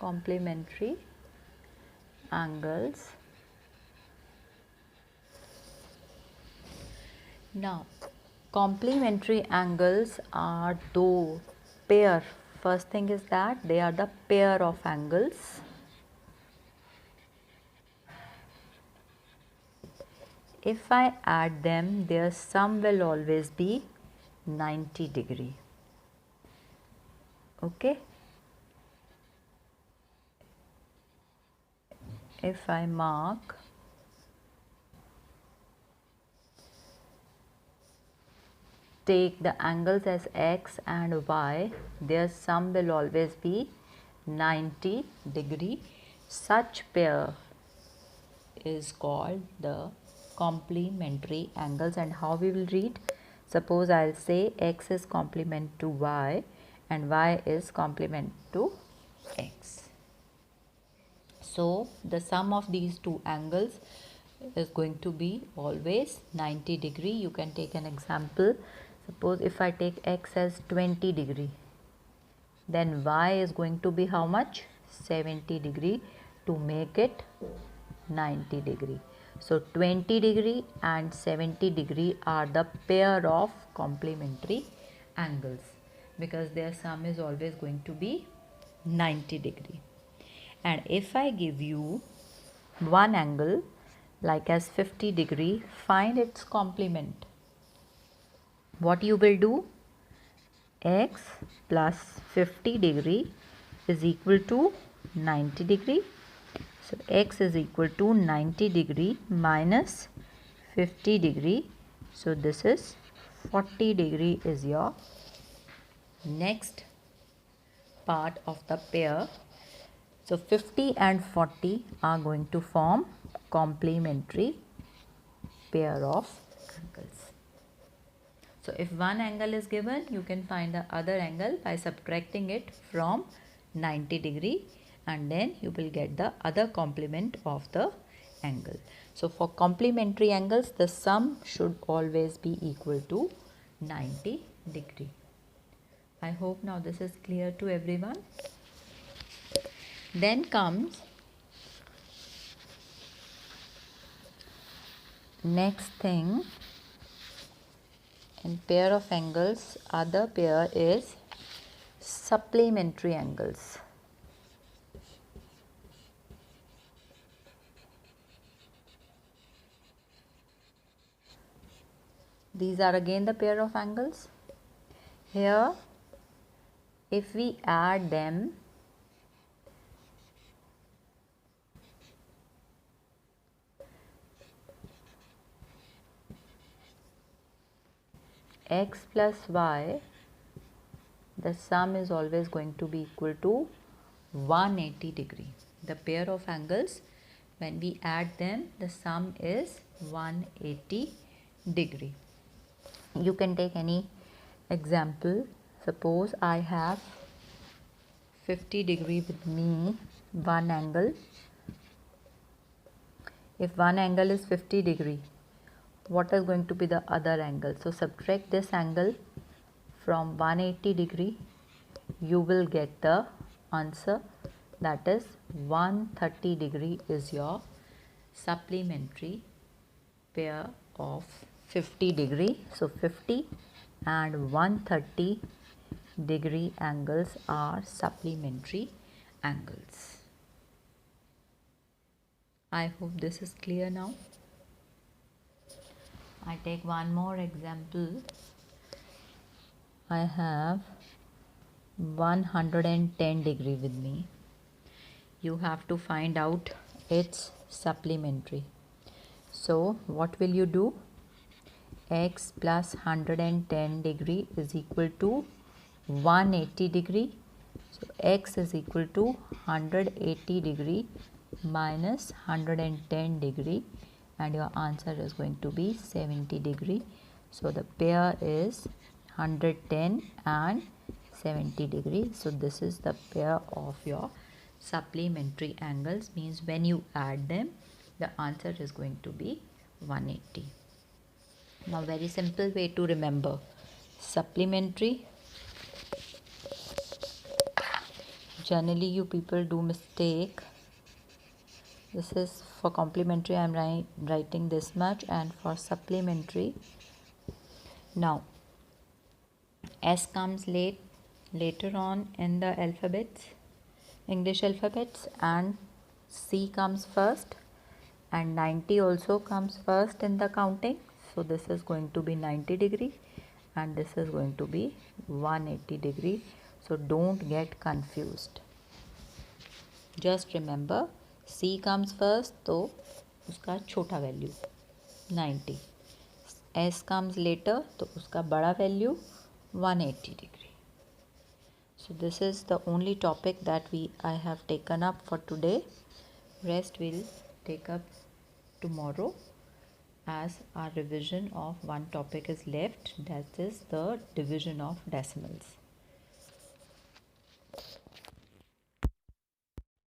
complementary angles. Now, complementary angles are the pair. First thing is that they are the pair of angles. If I add them, their sum will always be 90 degree. Okay. If I mark take the angles as x and y, their sum will always be 90 degree. Such pair is called the complementary angles. And how we will read? Suppose I'll say x is complement to y and y is complement to x. So the sum of these two angles is going to be always 90 degree. You can take an example. Suppose if I take x as 20 degree, then y is going to be how much? 70 degree to make it 90 degree. So 20 degree and 70 degree are the pair of complementary angles because their sum is always going to be 90 degree. And if I give you one angle like as 50 degree, find its complement. What you will do? X plus 50 degree is equal to 90 degree. So x is equal to 90 degree minus 50 degree. So this is 40 degree is your next part of the pair. So 50 and 40 are going to form complementary pair of angles. So if one angle is given, you can find the other angle by subtracting it from 90 degree and then you will get the other complement of the angle. So for complementary angles, the sum should always be equal to 90 degree. I hope now this is clear to everyone. Then comes next thing in pair of angles. Other pair is supplementary angles. These are again the pair of angles. Here, if we add them, x plus y, the sum is always going to be equal to 180 degree. The pair of angles, when we add them, the sum is 180 degree. You can take any example. Suppose I have 50 degree with me, one angle. If one angle is 50 degree, what is going to be the other angle? So subtract this angle from 180 degree, you will get the answer, that is 130 degree is your supplementary pair of 50 degree. So 50 and 130 degree angles are supplementary angles. I hope this is clear now. I take one more example. I have 110 degree with me. You have to find out its supplementary. So what will you do? X plus 110 degree is equal to 180 degree. So x is equal to 180 degree minus 110 degree and your answer is going to be 70 degree. So the pair is 110 and 70 degree. So this is the pair of your supplementary angles, means when you add them, the answer is going to be 180. Now very simple way to remember supplementary, generally you people do mistake. This is for complementary, I am writing this much, and for supplementary, now S comes later on in the alphabets, English alphabets, and C comes first, and 90 also comes first in the counting. So this is going to be 90 degree and this is going to be 180 degree. So don't get confused. Just remember C comes first, तो उसका छोटा value 90, S comes later, तो उसका बड़ा value 180 degree. So this is the only topic that I have taken up for today. Rest we'll take up tomorrow, as our revision of one topic is left, that is the division of decimals.